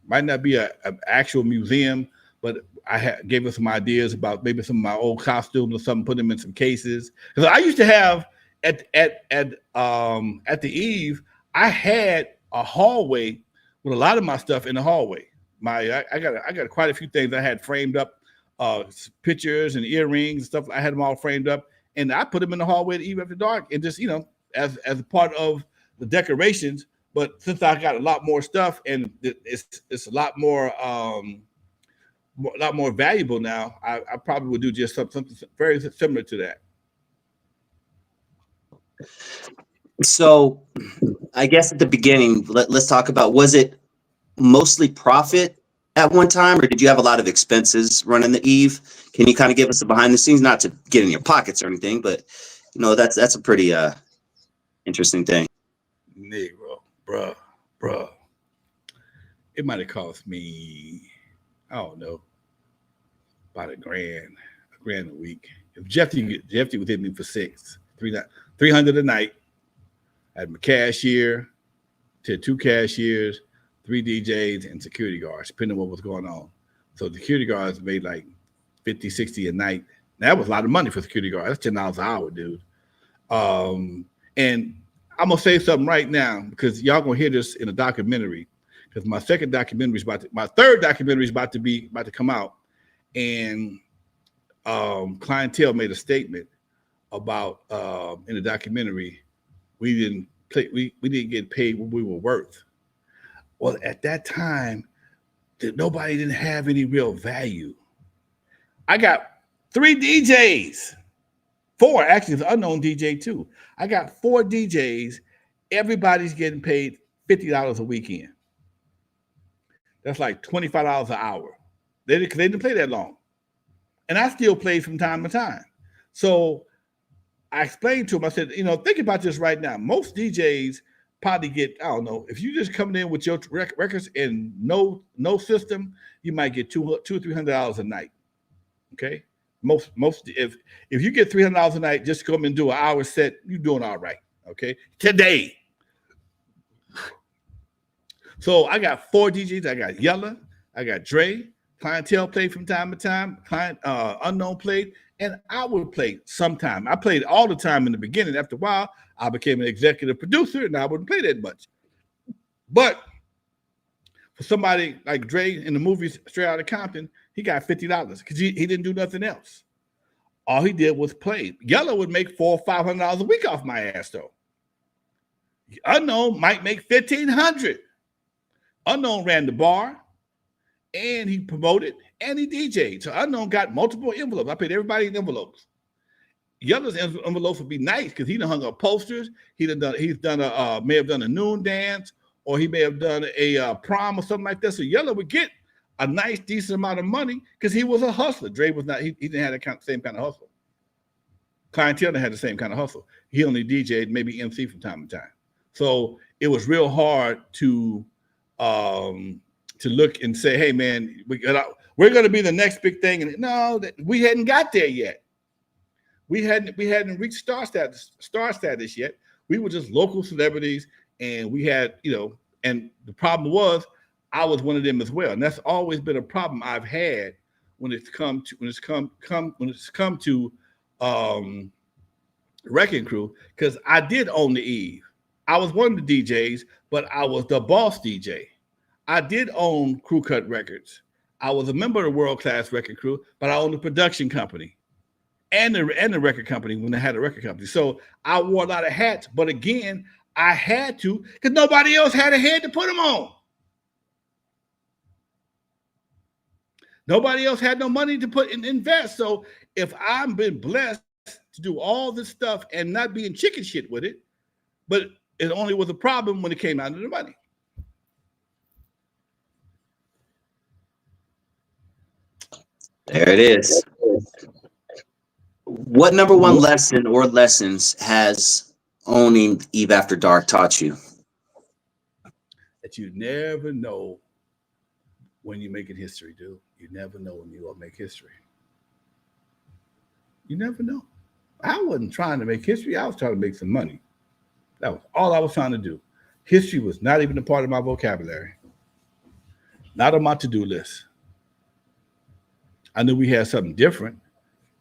Might not be an actual museum, but I gave us some ideas about maybe some of my old costumes or something, put them in some cases. Because I used to have at the Eve, I had a hallway with a lot of my stuff in the hallway. I got quite a few things I had framed up, pictures and earrings and stuff. I had them all framed up, and I put them in the hallway at Eve After Dark, and just as a part of the decorations. But since I got a lot more stuff and it's a lot more valuable now, I probably would do just something very similar to that. So I guess at the beginning, let's talk about, was it mostly profit at one time, or did you have a lot of expenses running the Eve? Can you kind of give us the behind the scenes, not to get in your pockets or anything, but that's a pretty interesting thing. Negro, bruh. It might have cost me, I don't know, about a grand a week. If Jeffy was hitting me for 300 a night. I had my cashier, to 2 cashiers, 3 DJs, and security guards, depending on what was going on. So the security guards made like 50, 60 a night. That was a lot of money for security guards. That's $10 an hour, dude. And I'm gonna say something right now because y'all gonna hear this in a documentary. Because my third documentary is about to come out, and Clientele made a statement about in the documentary we didn't get paid what we were worth. Well, at that time, nobody didn't have any real value. I got 3 DJs, 4 actually, it's unknown DJ too. I got 4 DJs. Everybody's getting paid $50 a weekend. That's like $25 an hour. They didn't play that long, and I still play from time to time. So I explained to him. I said, think about this right now. Most DJs probably get, I don't know, if you just coming in with your records and no system, you might get $200 or $300 a night. Okay, most if you get $300 a night, just come and do an hour set, you're doing all right. Okay, today. So I got 4 DJs. I got Yella, I got Dre, Clientele played from time to time, Unknown played, and I would play sometime. I played all the time in the beginning. After a while, I became an executive producer, and I wouldn't play that much. But for somebody like Dre in the movies Straight Outta Compton, he got $50 because he didn't do nothing else. All he did was play. Yella would make $400 or $500 a week off my ass, though. Unknown might make $1,500. Unknown ran the bar, and he promoted, and he DJ'd. So Unknown got multiple envelopes. I paid everybody in envelopes. Yella's envelopes would be nice because he done hung up posters. May have done a noon dance, or he may have done a prom or something like that. So Yella would get a nice, decent amount of money because he was a hustler. Dre was not. He didn't have the same kind of hustle. Clientele had the same kind of hustle. He only DJ'd, maybe MC from time to time. So it was real hard to look and say, hey man, we're going to be the next big thing. And no, we hadn't got there yet. We hadn't reached star status yet. We were just local celebrities, and we had, and the problem was I was one of them as well. And that's always been a problem I've had when it's come to Wrecking Crew, because I did own the Eve. I was one of the DJs, but I was the boss DJ. I did own Crew Cut Records. I was a member of the World Class Record Crew, but I owned the production company and the record company when they had a record company. So I wore a lot of hats, but again, I had to because nobody else had a head to put them on. Nobody else had no money to put and invest. So if I've been blessed to do all this stuff and not being chicken shit with it, but it only was a problem when it came out of the money. There it is. What number one lesson or lessons has owning Eve After Dark taught you? That you never know when you're making history, dude. You never know when you will make history. You never know. I wasn't trying to make history. I was trying to make some money. That was all I was trying to do. History was not even a part of my vocabulary, not on my to-do list. I knew we had something different,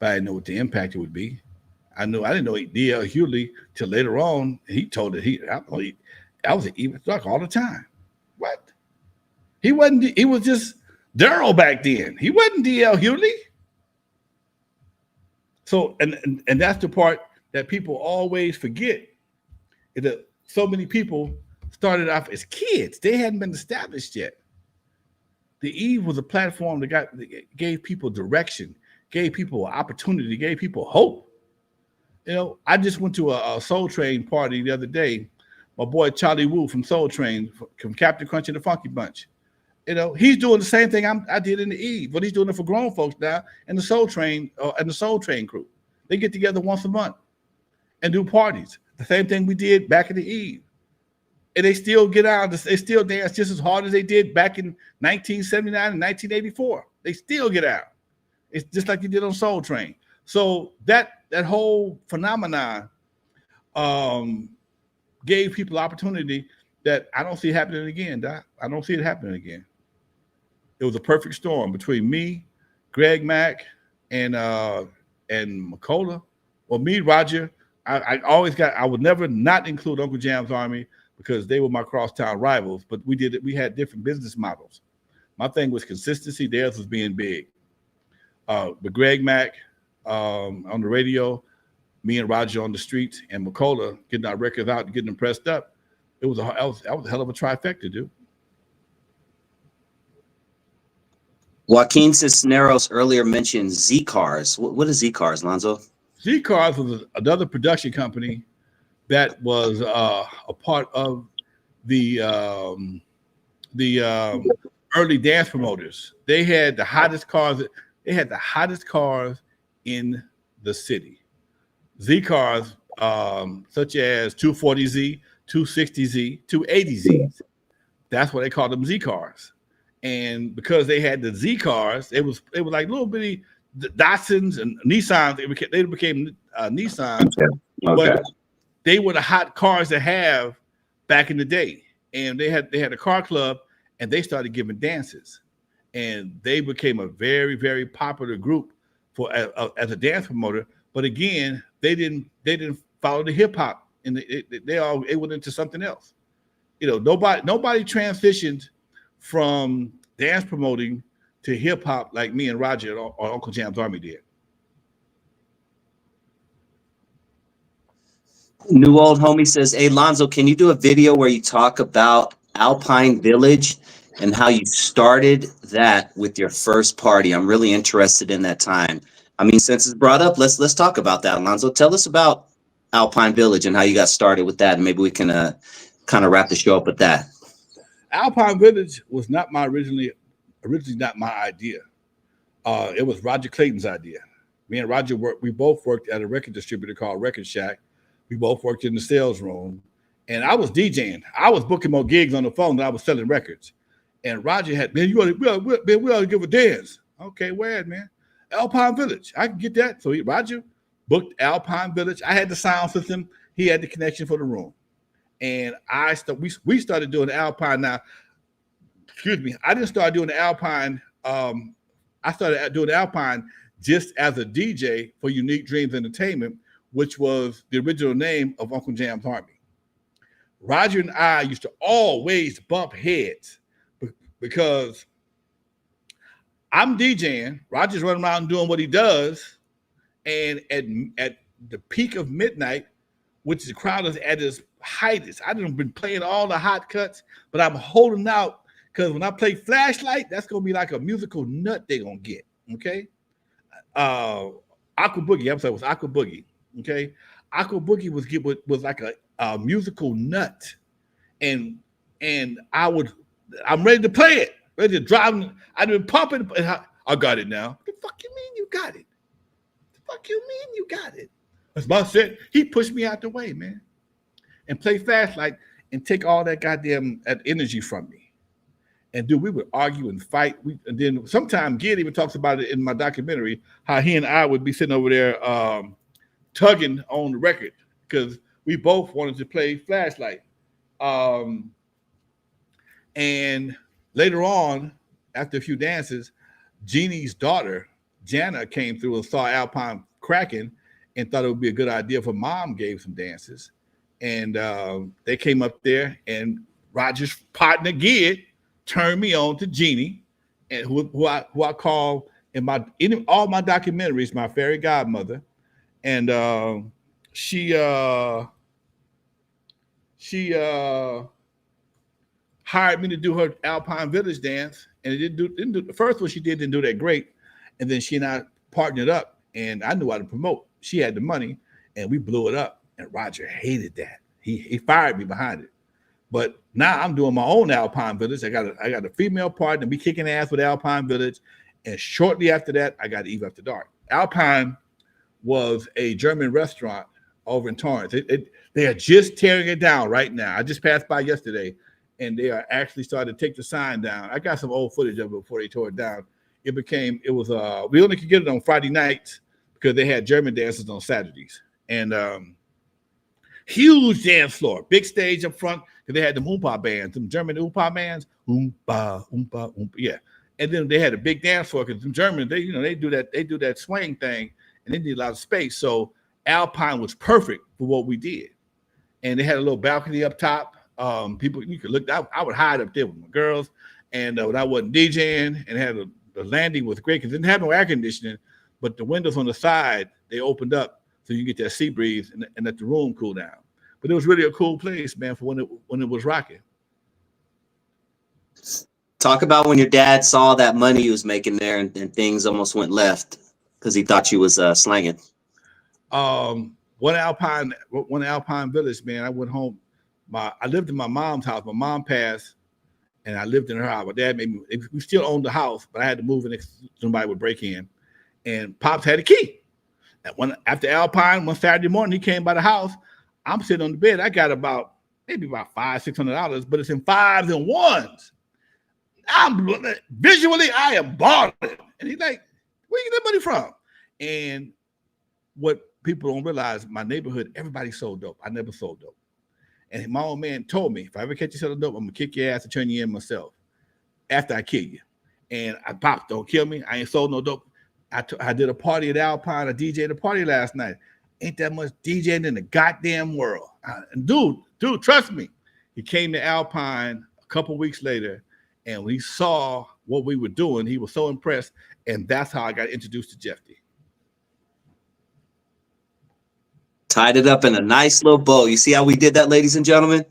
but I didn't know what the impact it would be. I didn't know D.L. Hewley till later on. He told it I was an even struck all the time. What? He wasn't. He was just Daryl back then. He wasn't D.L. Hewley. So and that's the part that people always forget is that so many people started off as kids. They hadn't been established yet. The Eve was a platform that gave people direction, gave people opportunity, gave people hope. You know, I just went to a Soul Train party the other day. My boy Charlie Wu from Soul Train, from Captain Crunch and the Funky Bunch. You know, he's doing the same thing I did in the Eve, but he's doing it for grown folks now. And the Soul Train crew, they get together once a month and do parties. The same thing we did back in the Eve, and they still get out. They still dance just as hard as they did back in 1979 and 1984. They still get out. It's just like you did on Soul Train. So that whole phenomenon gave people opportunity that I don't see happening again, Doc. I don't see it happening again. It was a perfect storm between me, Greg Mack, and McCullough. Well, me, Roger. I would never not include Uncle Jam's Army because they were my crosstown rivals, but we had different business models. My thing was consistency, theirs was being big. But Greg Mack on the radio, me and Roger on the streets, and McCullough getting our records out and getting them pressed up. That was a hell of a trifecta, dude. Joaquin Cisneros earlier mentioned Z Cars. What is Z Cars, Lonzo? Z Cars was another production company that was a part of the early dance promoters. They had the hottest cars. They had the hottest cars in the city. Z Cars, such as 240Z, 260Z, 280Zs. That's what they called them, Z Cars. And because they had the Z Cars, it was like little bitty Datsuns and Nissans. They became Nissans, but they were the hot cars to have back in the day. And they had a car club, and they started giving dances, and they became a very, very popular group as a dance promoter. But again, they didn't follow the hip hop, and they went into something else. You know, nobody transitioned from dance promoting to hip hop like me and Roger or Uncle Jam's Army did. New Old Homie says, "Hey Lonzo, can you do a video where you talk about Alpine Village and how you started that with your first party? I'm really interested in that time." I mean, since it's brought up, let's talk about that. Lonzo, tell us about Alpine Village and how you got started with that, and maybe we can kind of wrap the show up with that. Alpine Village was not originally not my idea. It was Roger Clayton's idea. Me and Roger we both worked at a record distributor called Record Shack. We both worked in the sales room, and I was DJing. I was booking more gigs on the phone than I was selling records. And Roger had, man, we ought to give a dance. Okay, where at, man? Alpine Village. I can get that. So Roger booked Alpine Village. I had the sound system. He had the connection for the room. And we started doing the Alpine. Now, excuse me, I didn't start doing the Alpine. I started doing the Alpine just as a DJ for Unique Dreams Entertainment, which was the original name of Uncle Jam's Army. Roger and I used to always bump heads because I'm DJing, Roger's running around doing what he does, and at the peak of midnight, which the crowd is at its highest, I've been playing all the hot cuts, but I'm holding out because when I play Flashlight, that's going to be like a musical nut they're going to get, okay? Aquaboogie, I'm sorry, it was Aquaboogie. Okay, Aquaboogie was like a musical nut, and I'm ready to play it, ready to drive. I've been pumping. I got it now. What the fuck you mean you got it? What the fuck you mean you got it? That's my set. He pushed me out the way, man, and play Flashlight and take all that goddamn energy from me. And dude, we would argue and fight. And then sometimes Gid even talks about it in my documentary, how he and I would be sitting over there tugging on the record because we both wanted to play Flashlight. Um, and later on, after a few dances, Jeannie's daughter, Jana, came through and saw Alpine cracking and thought it would be a good idea if her mom gave some dances. And they came up there, and Roger's partner, Gid, turned me on to Jeannie, and who I call in all my documentaries my fairy godmother. And she hired me to do her Alpine Village dance, and it didn't do the first one she didn't do that great, and then she and I partnered up, and I knew how to promote. She had the money, and we blew it up. And Roger hated that. He fired me behind it. But now I'm doing my own Alpine Village. I got a female partner. We kicking ass with Alpine Village, and shortly after that, I got Eve After Dark. Alpine was a German restaurant over in Torrance. They are just tearing it down right now. I just passed by yesterday, and they are actually starting to take the sign down. I got some old footage of it before they tore it down. We only could get it on Friday nights because they had German dances on Saturdays. And huge dance floor, big stage up front, because they had them oompa bands, them German oompa bands, oompa, oompa, oompa, yeah. And then they had a big dance floor because them Germans, they do that swing thing, and they need a lot of space. So Alpine was perfect for what we did. And they had a little balcony up top. People, you could look. I would hide up there with my girls, and when I wasn't DJing, and had the landing was great because it didn't have no air conditioning, but the windows on the side they opened up so you get that sea breeze and let the room cool down. But it was really a cool place, man, for when it was rocking. Talk about when your dad saw that money you was making there, and things almost went left because he thought you was slanging. One Alpine Village, man. I went home. I lived in my mom's house. My mom passed, and I lived in her house. My dad made me. We still owned the house, but I had to move in. Somebody would break in, and Pops had a key. And after Alpine, one Saturday morning, he came by the house. I'm sitting on the bed. I got maybe about $500-600, but it's in fives and ones. Visually, I am balling. And he's like, "Where you get that money from?" And what people don't realize, my neighborhood, everybody sold dope. I never sold dope. And my old man told me, if I ever catch you selling dope, I'm gonna kick your ass and turn you in myself after I kill you. And Pops, don't kill me. I ain't sold no dope. I did a party at Alpine. I DJ'd a party last night. Ain't that much DJing in the goddamn world. And dude, trust me. He came to Alpine a couple weeks later, and when he saw what we were doing, he was so impressed. And that's how I got introduced to Jeff D. Tied it up in a nice little bow. You see how we did that, ladies and gentlemen?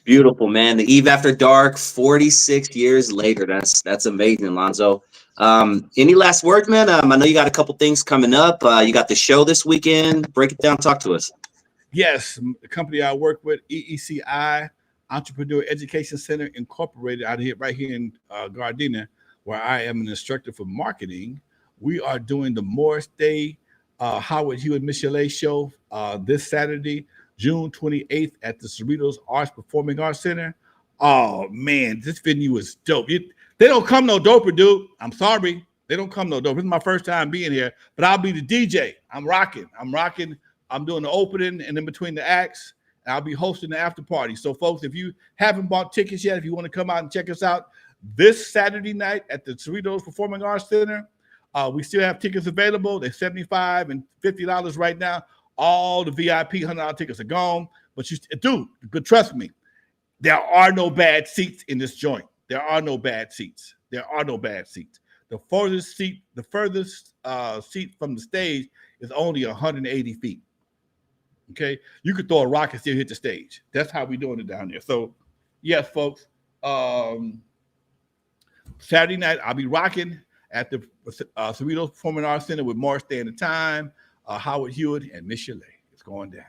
Beautiful, man. The Eve After Dark, 46 years later. That's amazing, Lonzo. Any last words, man? I know you got a couple things coming up. You got the show this weekend. Break it down. Talk to us. Yes, the company I work with, EECI, Entrepreneur Education Center Incorporated, right here in Gardena, where I am an instructor for marketing. We are doing the Morris Day Howard Hewitt Michelet show this Saturday, June 28th at the Cerritos Arts Performing Arts Center. Oh man, this venue is dope. They don't come no doper, dude. I'm sorry. They don't come no dope. This is my first time being here, but I'll be the DJ. I'm rocking. I'm doing the opening and in between the acts. And I'll be hosting the after party. So folks, if you haven't bought tickets yet, if you want to come out and check us out this Saturday night at the Cerritos Performing Arts Center, we still have tickets available. They're $75 and $50 right now. All the VIP $100 tickets are gone. But trust me, there are no bad seats in this joint. There are no bad seats. The furthest seat from the stage is only 180 feet. Okay, you could throw a rock and still hit the stage. That's how we're doing it down there. So, yes, folks. Saturday night, I'll be rocking at the Cerritos Performing Arts Center with Morris Day and the Time, Howard Hewitt, and Michelet. It's going down.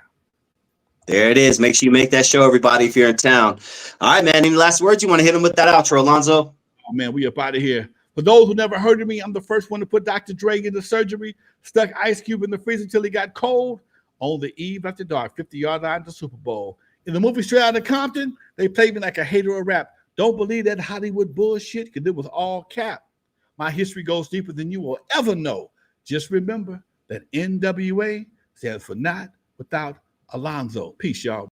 There it is. Make sure you make that show, everybody, if you're in town. All right, man. Any last words? You want to hit them with that outro, Alonzo? Oh, man, we up out of here. For those who never heard of me, I'm the first one to put Dr. Dre into surgery, stuck Ice Cube in the freezer until he got cold. On the Eve After Dark, 50-yard line to Super Bowl. In the movie Straight Outta Compton, they played me like a hater of rap. Don't believe that Hollywood bullshit because it was all cap. My history goes deeper than you will ever know. Just remember that N.W.A. stands for not without Alonzo. Peace, y'all.